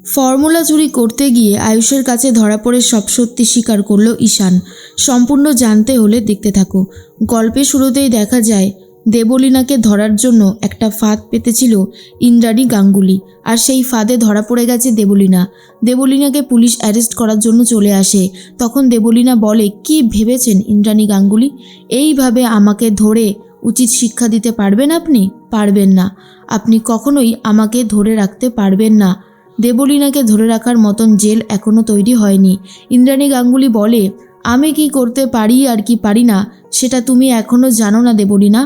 Formula চুরি করতে গিয়ে আয়ুষের কাছে ধরা পড়ে সব সত্যি স্বীকার করল ঈশান। সম্পূর্ণ জানতে হলে দেখতে থাকো। গল্পের শুরুতেই দেখা যায় দেবলীনাকে ধরার জন্য একটা ফাঁদ পেতেছিল ইন্দ্রাণী গাঙ্গুলি, আর সেই ফাঁদে ধরা পড়ে গেছে দেবলীনা। দেবলীনাকে পুলিশ অ্যারেস্ট করার জন্য চলে আসে। তখন দেবলীনা বলে, কি ভেবেছেন ইন্দ্রাণী গাঙ্গুলি, এইভাবে আমাকে ধরে উচিত শিক্ষা দিতে পারবেন? আপনি পারবেন না। আপনি কখনোই আমাকে ধরে রাখতে পারবেন না। দেবলীনাকে ধরে রাখার মতন জেল এখনও তৈরি হয়নি। ইন্দ্রাণী গাঙ্গুলি বলে, আমি কি করতে পারি আর কি পারি না সেটা তুমি এখনও জানো না দেবলীনা।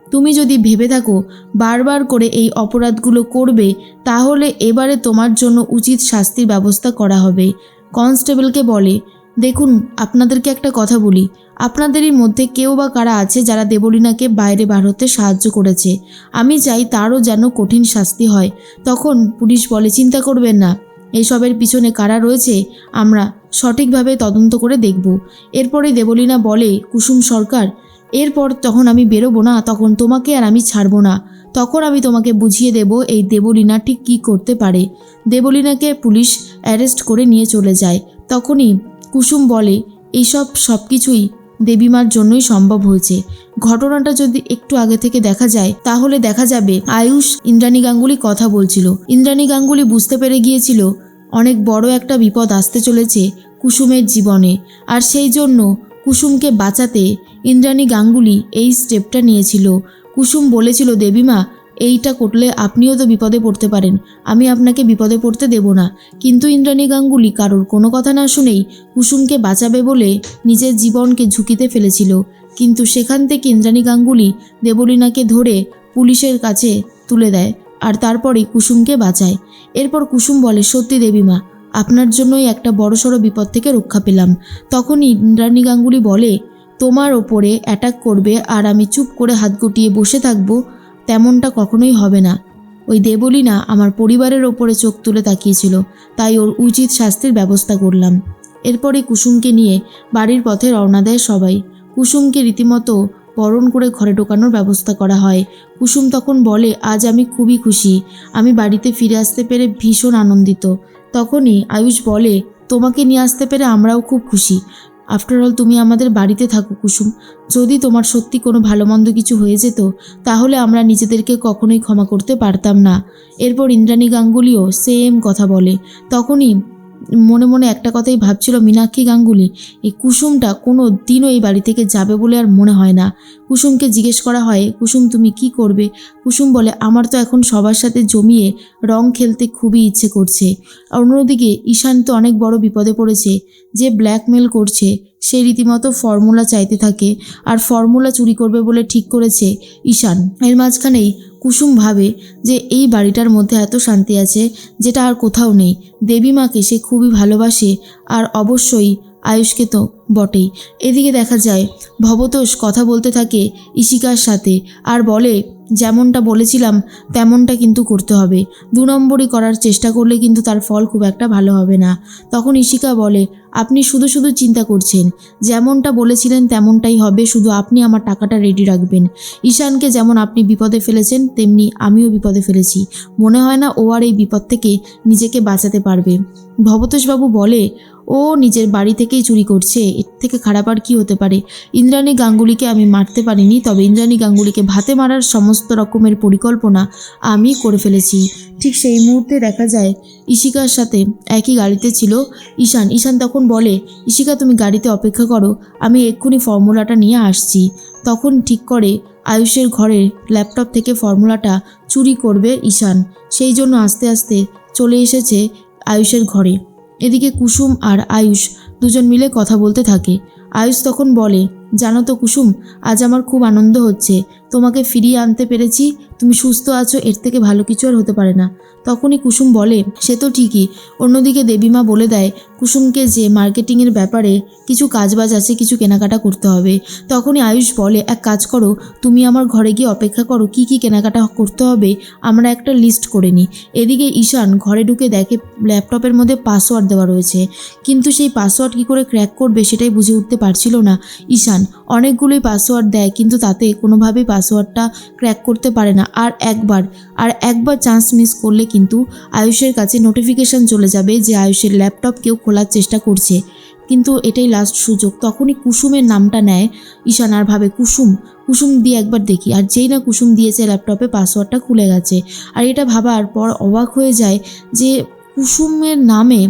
তুমি যদি ভেবে থাকো বারবার করে এই অপরাধগুলো করবে, তাহলে এবারে তোমার জন্য উচিত শাস্তির ব্যবস্থা করা হবে। কনস্টেবলকে বলে, দেখুন আপনাদেরকে একটা কথা বলি, আপনাদেরই মধ্যে কেউ বা কারা আছে যারা দেবলীনাকে বাইরে বার হতে সাহায্য করেছে। আমি চাই তারও যেন কঠিন শাস্তি হয়। তখন পুলিশ বলে, চিন্তা করবেন না, এইসবের পিছনে কারা রয়েছে আমরা সঠিকভাবে তদন্ত করে দেখব। এরপরে দেবলীনা বলে, কুসুম সরকার, এরপর তখন আমি বেরোবো না, তখন তোমাকে আর আমি ছাড়বো না। তখন আমি তোমাকে বুঝিয়ে দেব এই দেবলীনা ঠিক কী করতে পারে। দেবলীনাকে পুলিশ অ্যারেস্ট করে নিয়ে চলে যায়। তখনই কুসুম বলে, এইসব সব কিছুই দেবীমার জন্যই সম্ভব হয়েছে। ঘটনাটা যদি একটু আগে থেকে দেখা যায় তাহলে দেখা যাবে আয়ুষ ইন্দ্রাণী গাঙ্গুলি কথা বলছিল। ইন্দ্রাণী গাঙ্গুলি বুঝতে পেরে গিয়েছিল অনেক বড় একটা বিপদ আসতে চলেছে কুসুমের জীবনে, আর সেই জন্য কুসুমকে বাঁচাতে ইন্দ্রাণী গাঙ্গুলি এই স্টেপটা নিয়েছিল। কুসুম বলেছিল, দেবীমা এইটা করলে আপনিও তো বিপদে পড়তে পারেন, আমি আপনাকে বিপদে পড়তে দেব না। কিন্তু ইন্দ্রাণী গাঙ্গুলি কারোর কোনো কথা না শুনেই কুসুমকে বাঁচাবে বলে নিজের জীবনকে ঝুঁকিতে ফেলেছিল। কিন্তু সেখান থেকে ইন্দ্রাণী গাঙ্গুলি দেবলীনাকে ধরে পুলিশের কাছে তুলে দেয়, আর তারপরেই কুসুমকে বাঁচায়। এরপর কুসুম বলে, সত্যি দেবীমা, আপনার জন্যই একটা বড়সড় বিপদ থেকে রক্ষা পেলাম। তখনই ইন্দ্রাণী গাঙ্গুলি বলে, তোমার ওপরে অ্যাটাক করবে আর আমি চুপ করে হাত গুটিয়ে বসে থাকবো, তেমনটা কখনোই হবে না। ওই দেবলীনা আমার পরিবারের ওপরে চোখ তুলে তাকিয়েছিল, তাই ওর উচিত শাস্তির ব্যবস্থা করলাম। এরপরে কুসুমকে নিয়ে বাড়ির পথে রওনা দেয় সবাই। কুসুমকে রীতিমতো বরণ করে ঘরে ঢোকানোর ব্যবস্থা করা হয়। কুসুম তখন বলে, আজ আমি খুবই খুশি, আমি বাড়িতে ফিরে আসতে পেরে ভীষণ আনন্দিত। তখনই আয়ুষ বলে, তোমাকে নিয়ে আসতে পেরে আমরাও খুব খুশি। আফটারঅল তুমি আমাদের বাড়িতে থাকো কুসুম, যদি তোমার সত্যি কোনো ভালো মন্দ কিছু হয়ে যেত তাহলে আমরা নিজেদেরকে কখনোই ক্ষমা করতে পারতাম না। এরপর ইন্দ্রাণী গাঙ্গুলিও সেম কথা বলে। তখনই মনে মনে একটা কথাই ভাবছিল মীনাক্ষী গাঙ্গুলি, এই কুসুমটা কোনো দিনও এই বাড়ি থেকে যাবে বলে আর মনে হয় না। কুসুমকে জিজ্ঞেস করা হয়, কুসুম তুমি কি করবে? কুসুম বলে, আমার তো এখন সবার সাথে জমিয়ে রং খেলতে খুবই ইচ্ছে করছে। আর অন্যদিকে ঈশান তো অনেক বড় বিপদে পড়েছে। যে ব্ল্যাকমেল করছে সে রীতিমতো ফর্মুলা চাইতে থাকে, আর ফর্মুলা চুরি করবে বলে ঠিক করেছে ঈশান। এর মাঝখানেই কুসুম ভাবে যে এই বাড়িটার মধ্যে এত শান্তি আছে যেটা আর কোথাও নেই। দেবীমাকে সে খুবই ভালোবাসে, আর অবশ্যই আয়ুষকে তো বটেই। এদিকে দেখা যায় ভবতোষ কথা বলতে থাকে ইশিকার সাথে, আর বলে, যেমনটা বলেছিলাম তেমনটা কিন্তু করতে হবে। 2 নম্বরই করার চেষ্টা করলে কিন্তু তার ফল খুব একটা ভালো হবে না। তখন ইশিকা বলে, আপনি শুধু শুধু চিন্তা করছেন, যেমনটা বলেছিলেন তেমনটাই হবে, শুধু আপনি আমার টাকাটা রেডি রাখবেন। ঈশানকে যেমন আপনি বিপদে ফেলেছেন তেমনি আমিও বিপদে ফেলেছি, মনে হয় না ও আর এই বিপদ থেকে নিজেকে বাঁচাতে পারবে। ভবতোষবাবু বলে, ও নিজের বাড়ি থেকেই চুরি করছে, এর থেকে খারাপ আর কি হতে পারে। ইন্দ্রাণী গাঙ্গুলিকে আমি মারতে পারিনি, তবে ইন্দ্রাণী গাঙ্গুলিকে ভাতে মারার সমস্ত রকমের পরিকল্পনা আমি করে ফেলেছি। ঠিক সেই মুহূর্তে দেখা যায় ইশিকার সাথে একই গাড়িতে ছিল ঈশান। ঈশান তখন বলে, ইশিকা তুমি গাড়িতে অপেক্ষা করো, আমি এক্ষুনি ফর্মুলাটা নিয়ে আসছি। তখন ঠিক করে আয়ুষের ঘরের ল্যাপটপ থেকে ফর্মুলাটা চুরি করবে ঈশান, সেই জন্য আস্তে আস্তে চলে এসেছে আয়ুষের ঘরে। এদিকে কুসুম আর আয়ুষ দুজন মিলে কথা বলতে থাকে। আয়ুষ তখন বলে, জানো তো কুসুম, আজ আমার খুব আনন্দ হচ্ছে, তোমাকে ফিরিয়ে আনতে পেরেছি, তুমি সুস্থ আছো, এর থেকে ভালো কিছু আর হতে পারে না। তখনই কুসুম বলে, সে তো ঠিকই। অন্যদিকে দেবীমা বলে দেয় কুসুমকে যে মার্কেটিংয়ের ব্যাপারে কিছু কাজবাজ আছে, কিছু কেনাকাটা করতে হবে। তখনই আয়ুষ বলে, এক কাজ করো, তুমি আমার ঘরে গিয়ে অপেক্ষা করো, কি কি কেনাকাটা করতে হবে আমরা একটা লিস্ট করে নিই। এদিকে ঈশান ঘরে ঢুকে দেখে ল্যাপটপের মধ্যে পাসওয়ার্ড দেওয়া রয়েছে, কিন্তু সেই পাসওয়ার্ড কী করে ক্র্যাক করবে সেটাই বুঝে উঠতে পারছিল না ঈশান। ঈশান অনেকগুলোই পাসওয়ার্ড দেয়, কিন্তু তাতে কোনোভাবেই পাসওয়ার্ডটা ক্র্যাক করতে পারে না। আর একবার চান্স মিস করলে কিন্তু আয়ুষের কাছে নোটিফিকেশান চলে যাবে যে আয়ুষের ল্যাপটপ কেউ খোলার চেষ্টা করছে, কিন্তু এটাই লাস্ট সুযোগ। তখনই কুসুমের নামটা নেয় ঈশান আর ভাবে কুসুম দিয়ে একবার দেখি। আর যেই না কুসুম দিয়েছে, ল্যাপটপে পাসওয়ার্ডটা খুলে গেছে। আর এটা ভাবার পর অবাক হয়ে যায় যে কুসুমের নামে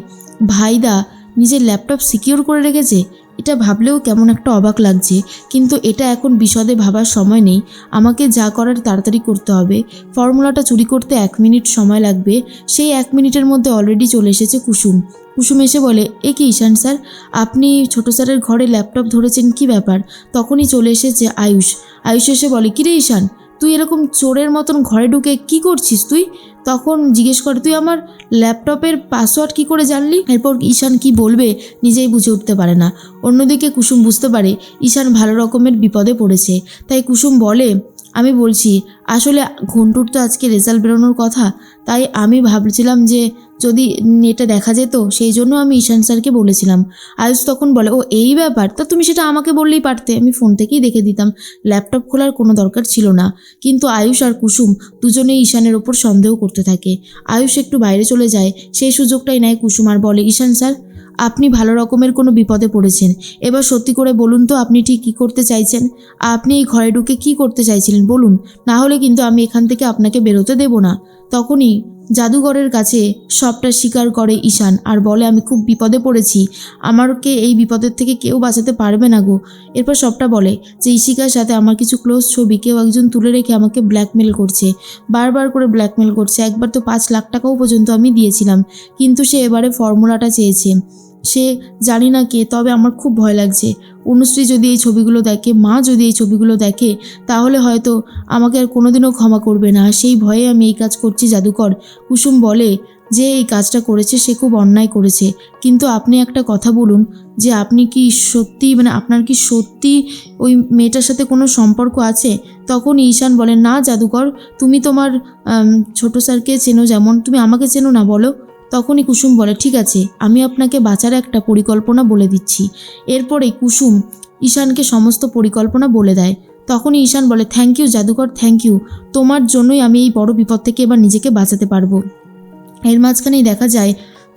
ভাইদা নিজের ল্যাপটপ সিকিউর করে রেখেছে। এটা ভাবলেও কেমন একটা অবাক লাগছে, কিন্তু এটা এখন বিশদে ভাবার সময় নেই। আমাকে যা করার তাড়াতাড়ি করতে হবে। ফর্মুলাটা চুরি করতে 1 মিনিট সময় লাগবে। সেই 1 মিনিটের মধ্যে অলরেডি চলে এসেছে কুসুম এসে বলে, এ কি ঈশান স্যার, আপনি ছোট স্যারের ঘরে ল্যাপটপ ধরেছেন, কি ব্যাপার? তখনই চলে এসেছে আয়ুষ এসে বলে, কিরে ঈশান, তুই এরকম চোরের মতন ঘরে ঢুকে কি করছিস তুই? তখন জিজ্ঞেস করে, তুই আমার ল্যাপটপের পাসওয়ার্ড কি করে জানলি? এরপর ঈশান কি বলবে নিজেই বুঝে উঠতে পারে না। অন্যদিকে কুসুম বুঝতে পারে ঈশান ভালো রকমের বিপদে পড়েছে। তাই কুসুম বলে, আমি বলছি আসলে ঘন্টুর তো আজকে রেজাল্ট বেরোনোর কথা, তাই আমি ভাবছিলাম যে যদি এটা দেখা যেত, সেই জন্য আমি ঈশান স্যারকে বলেছিলাম। আয়ুষ তখন বলে, ও এই ব্যাপার, তা তুমি সেটা আমাকে বললেই পারতে, আমি ফোন থেকেই দেখে দিতাম, ল্যাপটপ খোলার কোনো দরকার ছিল না। কিন্তু আয়ুষ আর কুসুম দুজনেই ঈশানের ওপর সন্দেহ করতে থাকে। আয়ুষ একটু বাইরে চলে যায়, সেই সুযোগটাই নেয় কুসুম আর বলে, ঈশান স্যার, আপনি ভালো রকমের কোনো বিপদে পড়েছেন। এবার সত্যি করে বলুন তো, আপনি ঠিক কী করতে চাইছেন? আপনি এই ঘরে ঢুকে কী করতে চাইছিলেন বলুন, না হলে কিন্তু আমি এখান থেকে আপনাকে বেরোতে দেব না। তখনই জাদুঘরের কাছে সবটা স্বীকার করে ঈশান আর বলে, আমি খুব বিপদে পড়েছি, আমাকে এই বিপদের থেকে কেউ বাঁচাতে পারবে না গো। এরপর সবটা বলে যে ঈশিকার সাথে আমার কিছু ক্লোজ ছবি কেউ একজন তুলে রেখে আমাকে ব্ল্যাকমেল করছে, বারবার করে ব্ল্যাকমেল করছে। একবার তো 5 লাখ টাকাও পর্যন্ত আমি দিয়েছিলাম, কিন্তু সে এবারে ফর্মুলাটা চেয়েছে। সে জানি না কে, তবে আমার খুব ভয় লাগছে। অনুশ্রী যদি এই ছবিগুলো দেখে, মা যদি এই ছবিগুলো দেখে, তাহলে হয়তো আমাকে আর কোনোদিনও ক্ষমা করবে না। সেই ভয়ে আমি এই কাজ করছি জাদুকর। কুসুম বলে যে এই কাজটা করেছে সে খুব অন্যায় করেছে, কিন্তু আপনি একটা কথা বলুন যে আপনি কি সত্যি, আপনার কি সত্যি ওই মেয়েটার সাথে কোনো সম্পর্ক আছে? তখন ঈশান বলে, না জাদুকর, তুমি তোমার ছোট স্যারকে চেনো যেমন, তুমি আমাকে চেনো না, বলো। তখনই কুসুম বলে, ঠিক আছে, আমি আপনাকে বাঁচার একটা পরিকল্পনা বলে দিচ্ছি। এরপরেই কুসুম ঈশানকে সমস্ত পরিকল্পনা বলে দেয়। তখনই ঈশান বলে, থ্যাংক ইউ জাদুকর, থ্যাংক ইউ, তোমার জন্যই আমি এই বড় বিপদ থেকে এবার নিজেকে বাঁচাতে পারবো। এর মাঝখানেই দেখা যায়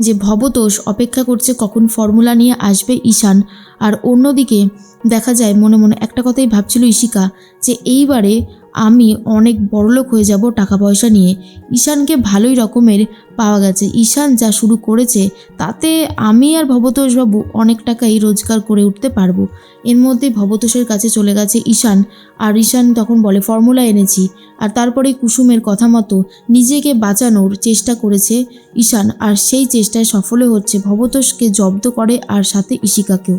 যে ভবতোষ অপেক্ষা করছে কখন ফর্মুলা নিয়ে আসবে ঈশান। আর অন্যদিকে দেখা যায় মনে মনে একটা কথাই ভাবছিল ঈশিকা, যে এইবারে আমি অনেক বড়লোক হয়ে যাব টাকা পয়সা নিয়ে। ঈশানকে ভালোই রকমের পাওয়া গেছে, ঈশান যা শুরু করেছে তাতে আমি আর ভবতোষবাবু অনেক টাকাই রোজগার করে উঠতে পারবো। এর মধ্যেই ভবতোষের কাছে চলে গেছে ঈশান, আর ঈশান তখন বলে, ফর্মুলা এনেছি। আর তারপরে কুসুমের কথা মতো নিজেকে বাঁচানোর চেষ্টা করেছে ঈশান, আর সেই চেষ্টায় সফলও হচ্ছে। ভবতোষকে জব্দ করে আর সাথে ঈশিকাকেও।